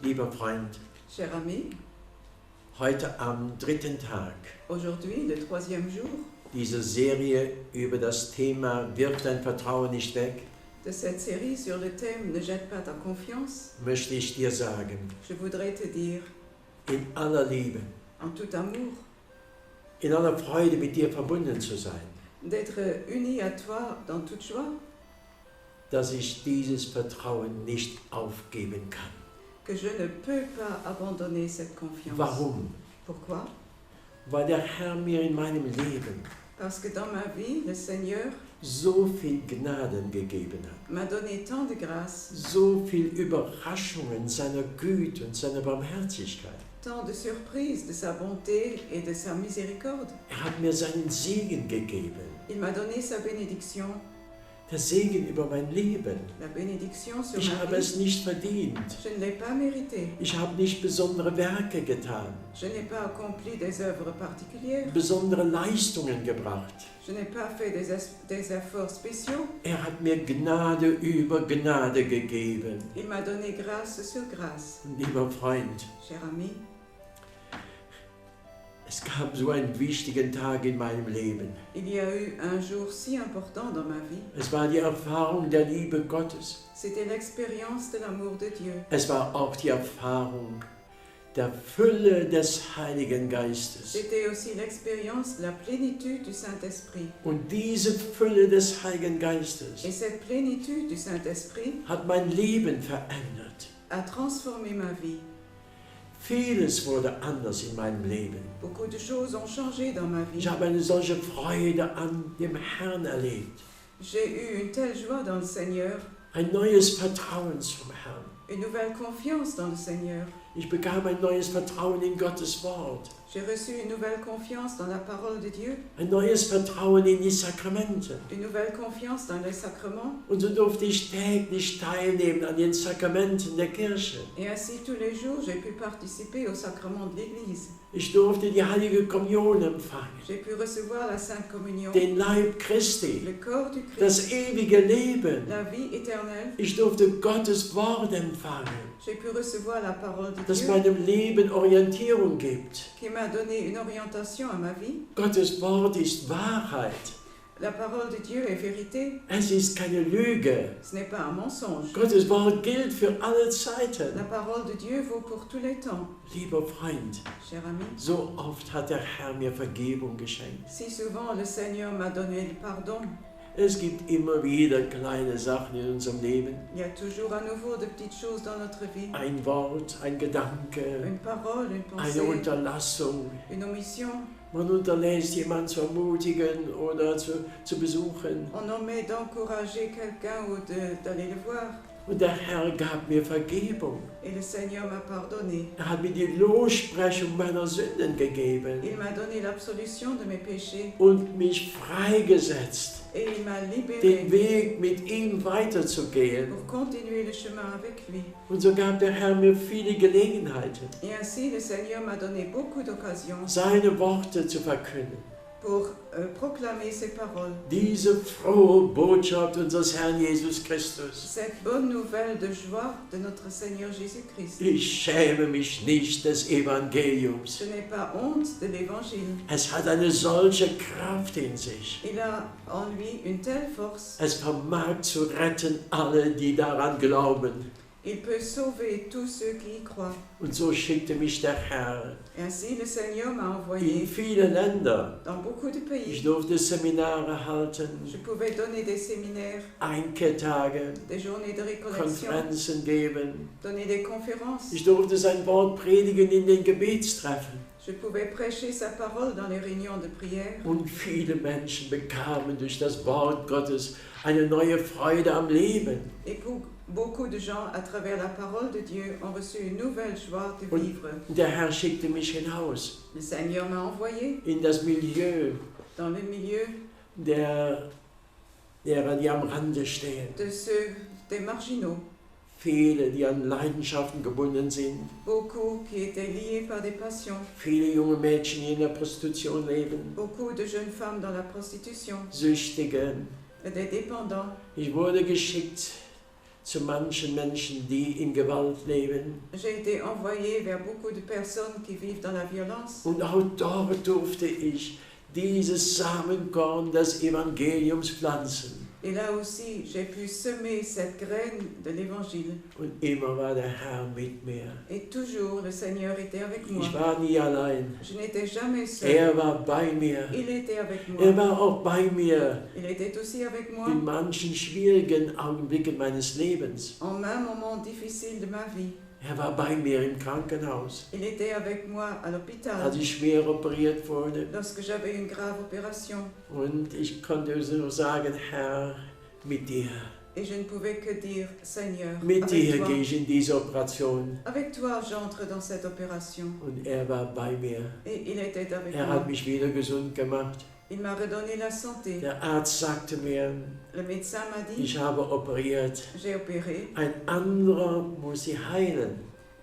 Lieber Freund, Cher ami, heute am dritten Tag aujourd'hui, le troisième jour dieser Serie über das Thema Wirf dein Vertrauen nicht weg, de cette série sur le thème Ne jette pas ta confiance, möchte ich dir sagen, je voudrais te dire, in aller Liebe, en tout amour, in aller Freude mit dir verbunden zu sein, d'être uni à toi dans toute joie, dass ich dieses Vertrauen nicht aufgeben kann. que je ne peux pas abandonner cette confiance. Warum? Pourquoi? Weil der Herr mir in meinem Leben Parce que dans ma vie, le Seigneur so viel Gnaden gegeben hat, m'a donné tant de grâce, so viel Überraschungen seiner Güte und seiner Barmherzigkeit. tant de surprises de sa bonté et de sa miséricorde. Er hat mir seinen Segen gegeben, Il m'a donné sa bénédiction, der Segen über mein Leben. la bénédiction sur Ich ma habe vie. es nicht verdient. Je ne l'ai pas mérité. Ich habe nicht besondere Werke getan, Je n'ai pas accompli des œuvres particulières. besondere Leistungen gebracht. Je n'ai pas fait des efforts spéciaux. Er hat mir Gnade über Gnade gegeben. Il m'a donné grâce sur grâce. Lieber Freund, Cher ami, es gab so einen wichtigen Tag in meinem Leben. il y a eu un jour si important dans ma vie. Es war die Erfahrung der Liebe Gottes. C'était l'expérience de l'amour de Dieu. Es war auch die Erfahrung der Fülle des Heiligen Geistes. C'était aussi l'expérience de la plénitude du Saint-Esprit. Und diese Fülle des Heiligen Geistes Et cette plénitude du Saint-Esprit hat mein Leben verändert. a transformé ma vie. Vieles wurde anders in meinem Leben. Beaucoup de choses ont changé dans ma vie. Ich habe eine solche Freude an dem Herrn erlebt. J'ai eu une telle joie dans le Seigneur, Ein neues Vertrauen zum Herrn. une nouvelle confiance dans le Seigneur. Ich bekam ein neues Vertrauen in Gottes Wort. J'ai reçu une nouvelle confiance dans la parole de Dieu, Ein neues Vertrauen in die Sakramente. une nouvelle confiance dans les sacrements. Und so durfte ich täglich teilnehmen an den Sakramenten der Kirche. Et ainsi, tous les jours, j'ai pu participer au sacrement de l'Église. Ich durfte die Heilige Kommunion empfangen. J'ai pu recevoir la Sainte Communion, Den Leib Christi. le corps du Christ, Das ewige Leben. la vie éternelle. Ich durfte Gottes Wort empfangen, J'ai pu recevoir la parole de das Dieu, meinem Leben Orientierung gibt. qui m'a donné une orientation à ma vie. Gottes Wort ist Wahrheit. La parole de Dieu est vérité, Es ist keine Lüge. ce n'est pas un mensonge. Gottes Wort gilt für alle La Zeiten. parole de Dieu vaut pour tous les temps. Lieber Freund, Cher ami, so oft hat der Herr mir Vergebung geschenkt. si souvent le Seigneur m'a donné le pardon, Es gibt immer wieder kleine Sachen in unserem Leben. il y a toujours à nouveau de petites choses dans notre vie. Ein Wort, ein Gedanke, Une parole, une eine pensée, Unterlassung. une omission. Man unterlässt, jemanden zu ermutigen oder zu besuchen. On omet d'encourager quelqu'un ou d'aller le voir. Und der Herr gab mir Vergebung. Et le Seigneur m'a pardonné. Er hat mir die Lossprechung meiner Sünden gegeben Il m'a donné l'absolution de mes péchés. und mich freigesetzt, Et il m'a libéré den Weg mit ihm weiterzugehen. pour continuer le chemin avec lui. Und so gab der Herr mir viele Gelegenheiten, Et ainsi, le Seigneur m'a donné beaucoup d'occasions seine Worte zu verkünden. pour proclamer ses paroles. Diese frohe Botschaft unseres Herrn Jesus Christus. Cette bonne nouvelle de joie de notre Seigneur Jésus-Christ. Ich schäme mich nicht des Evangeliums. Je n'ai pas honte de l'Évangile. Es hat eine solche Kraft in sich. Il a en lui une telle force. Es vermag zu retten alle, die daran glauben. Il peut sauver tous ceux qui y croient. Und so schickte mich der Herr Et ainsi, le Seigneur m'a in envoyé viele Länder. dans beaucoup de Ich pays. durfte Seminare halten, Je pouvais donner des séminaires, Einkehrtage, des journées de récollection, Konferenzen geben. donner des conférences. Ich durfte sein Wort predigen in den Gebetstreffen. Je pouvais prêcher sa parole dans les réunions de prière. Und viele Menschen bekamen durch das Wort Gottes eine neue Freude am Leben. Et beaucoup de gens, à travers la parole de Dieu, ont reçu une nouvelle joie de vivre. Und der Herr schickte mich hinaus Le Seigneur m'a envoyé in das Milieu dans le milieu derer, die am Rande stehen. de ceux des marginaux. Viele, die an Leidenschaften gebunden sind. Beaucoup qui étaient liés par des passions. Viele junge Mädchen, die in der Prostitution leben. Beaucoup de jeunes femmes dans la prostitution. Süchtige. Des dépendants. Ich wurde geschickt zu manchen Menschen, die in Gewalt leben. J'ai été envoyé vers beaucoup de personnes qui vivent dans la violence. Und auch dort durfte ich dieses Samenkorn des Evangeliums pflanzen. Et là aussi, j'ai pu semer cette graine de l'Évangile. Und immer war der Herr mit mir. Et toujours, le Seigneur était avec moi. Ich war nie allein. Je n'étais jamais seul. Er war bei mir. Il était avec moi. Er war auch bei mir Il était aussi avec moi in manchen schwierigen Augenblicken meines Lebens. en main moment difficile de ma vie. Er war bei mir im Krankenhaus, Il était avec moi à l'hôpital als ich schwer operiert wurde. lorsque j'avais une grave opération. Und ich konnte nur sagen, Herr, mit dir. Et je ne pouvais que dire, Seigneur, Mit dir avec toi, gehe ich in diese Operation. avec toi j'entre dans cette opération. Und er war bei mir. Et il était avec Er moi. hat mich wieder gesund gemacht. Il m'a redonné la santé. Der Arzt sagte mir, Le médecin m'a dit, ich habe operiert. j'ai opéré, Ein anderer muss sie heilen.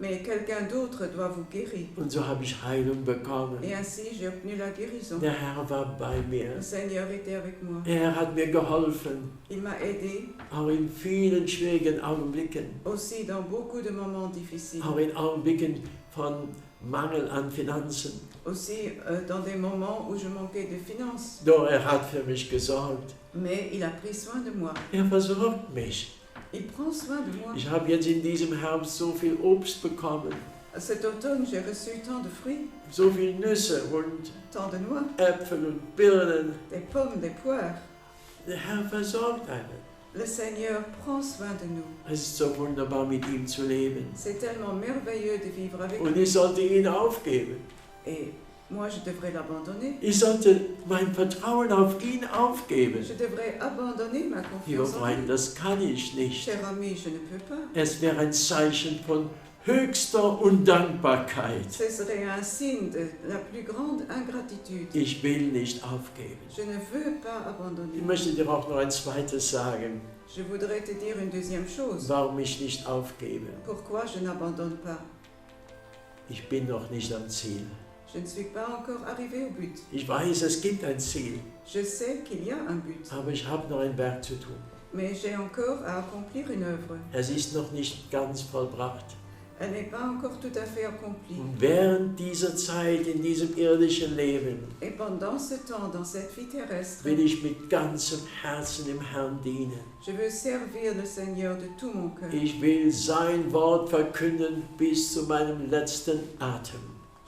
mais quelqu'un d'autre doit vous guérir. Und so habe ich Heilung bekommen. Et ainsi, j'ai obtenu la guérison. Der Herr war bei mir. Le Seigneur était avec moi. Er hat mir geholfen, Il m'a aidé auch in vielen schwierigen Augenblicken, aussi dans beaucoup de moments difficiles. auch in Augenblicken von Mangel an Finanzen. Aussi dans des moments où je manquais de finances. Doch er hat für mich gesorgt. Mais il a pris soin de moi. Er versorgt mich. Il prend soin de moi. Ich habe jetzt in diesem Herbst so viel Obst bekommen, Cet automne, j'ai reçu tant de fruits, so viel Nüsse und tant de noix, Äpfel und Birnen. des pommes, des poires. Der Herr versorgt einen. Le Seigneur prend soin de nous. Es ist so wunderbar, mit ihm zu leben. C'est tellement merveilleux de vivre avec Und lui. ich sollte ihn aufgeben. Et moi, je devrais l'abandonner. Ich sollte mein Vertrauen auf ihn aufgeben. Je devrais abandonner ma Lieber confiance en Freund, lui. das kann ich nicht. Cher ami, je ne peux pas. Es wäre ein Zeichen von höchster Undankbarkeit. Ce serait un signe de la plus grande ingratitude. Ich will nicht aufgeben. Je ne veux pas Ich abandonner. möchte dir auch noch ein zweites sagen, Je voudrais te dire une deuxième chose. warum ich nicht aufgebe. Pourquoi je n'abandonne pas? Ich bin noch nicht am Ziel. Je ne suis pas encore arrivé au but. Ich weiß, es gibt ein Ziel, Je sais qu'il y a un but, aber ich habe noch ein Werk zu tun. mais j'ai encore à accomplir une œuvre. Es ist noch nicht ganz vollbracht. Elle n'est pas encore tout à fait accomplie. Und während dieser Zeit in diesem irdischen Leben Et pendant ce temps, dans cette vie terrestre, will ich mit ganzem Herzen dem Herrn dienen. je veux servir le Seigneur de tout mon cœur. Ich will sein Wort verkünden bis zu meinem letzten Atem.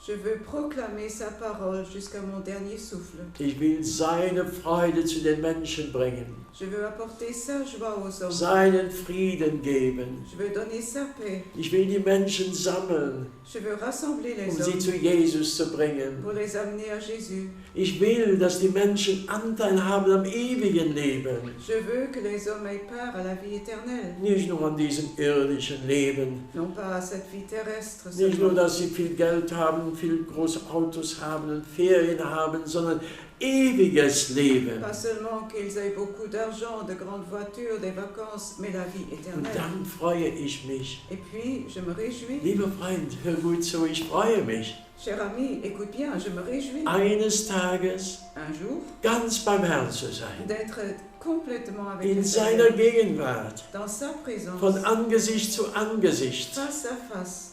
Je veux proclamer sa parole jusqu'à mon dernier souffle. Ich will seine Freude zu den Menschen bringen, Je veux apporter sa joie aux hommes. seinen Frieden geben. Je veux donner sa paix. Ich will die Menschen sammeln, Je veux rassembler les sie zu hommes Jesus zu bringen. pour les amener à Jésus. Ich will, dass die Menschen Anteil haben am ewigen Leben, Je veux que les hommes aient part à la vie éternelle. nicht nur an diesem irdischen Leben. Non pas à cette vie terrestre Nicht nur, seulement. dass sie viel Geld haben, viel große Autos haben und Ferien haben, sondern ewiges Leben. Pas seulement qu'ils aient beaucoup d'argent, de grandes voitures, des vacances, mais la vie Und éternelle. dann freue ich mich. Et puis, je me réjouis. Lieber Freund, hör gut zu, ich freue mich. Cher ami, écoute bien, je me réjouis Eines Tages un jour ganz beim Herrn zu sein. d'être complètement avec In le seiner Seigneur, Gegenwart. dans sa présence, Von Angesicht zu Angesicht. face à face,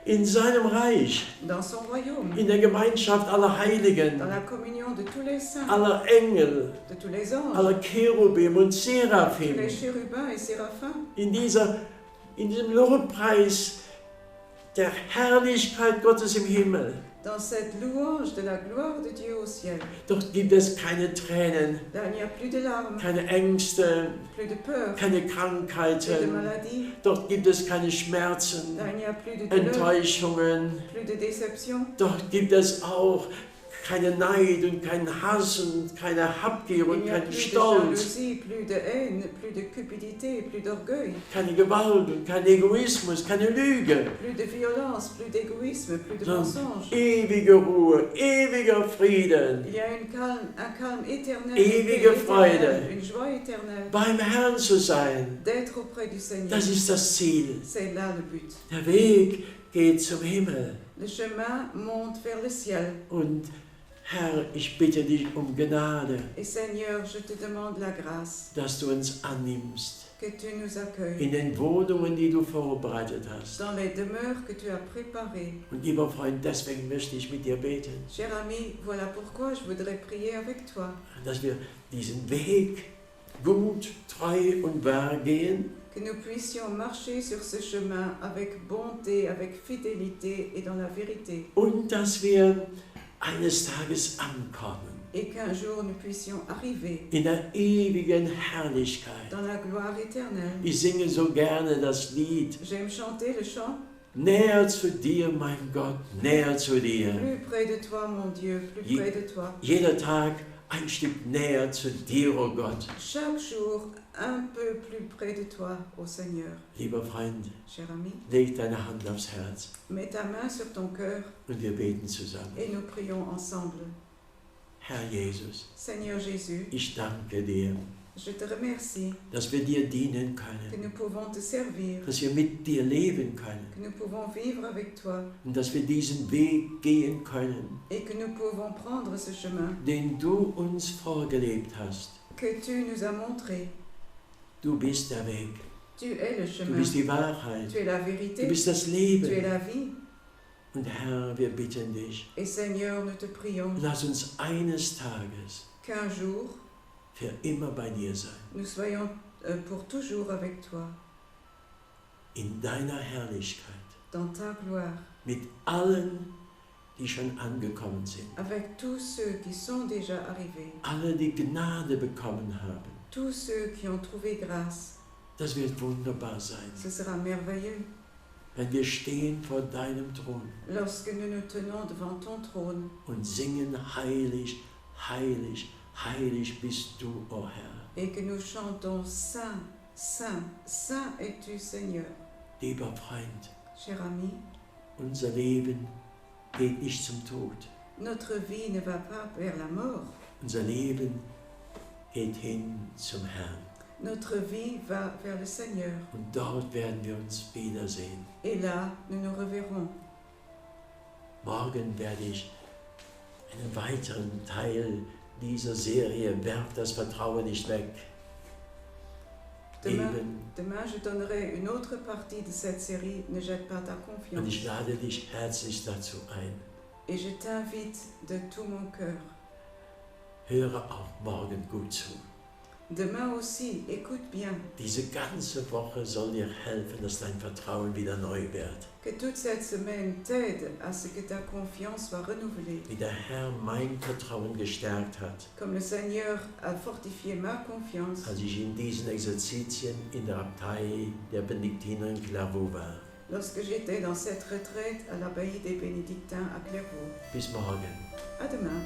In seinem Reich. dans son royaume, In der Gemeinschaft aller dans Heiligen. la communion de tous les saints, Aller Engel. de tous les anges, Aller Cherubim und tous les Seraphim. chérubins et séraphins, In diesem Lobpreis der Herrlichkeit Gottes im Himmel. dans cette louange de la gloire de Dieu au ciel. Dort gibt es keine Tränen, Là, il n'y a plus de larmes, keine Ängste, plus de peur, keine plus de Krankheiten. maladie. Dort gibt es keine Schmerzen, Là, il n'y a plus de douleur, Enttäuschungen. plus de déception. Dort gibt es auch keine Neid und keinen Hass und keine Habgier Il und n'y a keinen plus de Stolz, jalousie, plus de haine, plus de cupidité, plus d'orgueil, keine Gewalt und kein Egoismus, keine Lüge. plus de violence, plus d'égoïsme, plus de Non. mensonge. Ewige Ruhe, ewiger Frieden, Il y a un calme éternel, Ewige une paix Freude. éternelle, une joie éternelle. beim Herrn zu sein. D'être auprès du Seigneur, Das ist das Ziel. c'est là le but. Der Weg geht zum Himmel Le chemin monte vers le ciel und Herr, ich bitte dich um Gnade, Et Seigneur, je te demande la grâce dass du uns annimmst que tu nous accueilles in den Wohnungen, die du vorbereitet hast. dans les demeures que tu as préparées. Und lieber Freund, deswegen möchte ich mit dir beten, Cher ami, voilà pourquoi je voudrais prier avec toi, dass wir diesen Weg gut, treu und wahr gehen que nous puissions marcher sur ce chemin avec bonté, avec fidélité et dans la vérité, und dass wir eines Tages ankommen et qu'un jour nous puissions arriver in der ewigen Herrlichkeit. dans la gloire éternelle. Ich singe so gerne das Lied, J'aime chanter le chant. näher zu dir, mein Gott, näher zu dir. Plus près de toi, mon Dieu, plus Je- près de toi. Jeder Tag ein Stück näher zu dir, oh Gott. Chaque jour, un peu plus près de toi, ô Seigneur. Lieber Freund, Cher ami, leg deine Hand aufs Herz mets ta main sur ton cœur und wir beten zusammen. et nous prions ensemble. Herr Jesus, Seigneur Jésus, ich danke dir, je te remercie dass wir dir dienen que können, nous pouvons te servir, dass wir mit dir leben können que nous pouvons vivre avec toi und dass wir diesen Weg gehen können, et que nous pouvons prendre ce chemin den du uns vorgelebt hast. que tu nous as montré. Du bist der Weg, Tu es le du chemin, bist die Wahrheit, tu es la du vérité, bist das tu es Leben. la vie. Und Herr, wir bitten dich, Et Seigneur, nous te prions lass uns eines Tages qu'un jour, für immer bei dir sein, nous soyons pour toujours avec toi, in deiner Herrlichkeit, dans ta gloire, mit allen, die schon angekommen sind, avec tous ceux qui sont déjà arrivés, alle, die Gnade bekommen haben. tous ceux qui ont trouvé grâce. Das wird wunderbar sein, Ce sera merveilleux wenn wir stehen vor deinem Thron lorsque nous nous tenons devant ton trône und singen, heilig, heilig, heilig bist du, o Herr. et que nous chantons Saint, Saint, Saint es-tu Seigneur. Lieber Freund, Cher ami, unser Leben geht nicht zum Tod. notre vie ne va pas vers la mort. Unser Leben geht hin zum Herrn. Notre vie va vers le Seigneur. Und dort werden wir uns wiedersehen. Et là, nous nous reverrons. Morgen werde ich einen weiteren Teil dieser Serie Werf das Vertrauen nicht weg Demain, geben. demain, je donnerai une autre partie de cette série Ne jette pas ta Und ich confiance. lade dich herzlich dazu ein. Et je t'invite de tout mon cœur. Höre auch morgen gut zu. Demain aussi, écoute bien. Diese ganze Woche soll dir helfen, dass dein Vertrauen wieder neu wird. Que toute cette semaine t'aide à ce que ta confiance soit renouvelée. Wie der Herr mein Vertrauen gestärkt hat, Comme le Seigneur a fortifié ma confiance als ich in diesen Exerzitien in der Abtei der Benediktiner in Clairvaux war. lorsque j'étais dans cette retraite à l'abbaye des Bénédictins à Clairvaux. Bis morgen. À demain.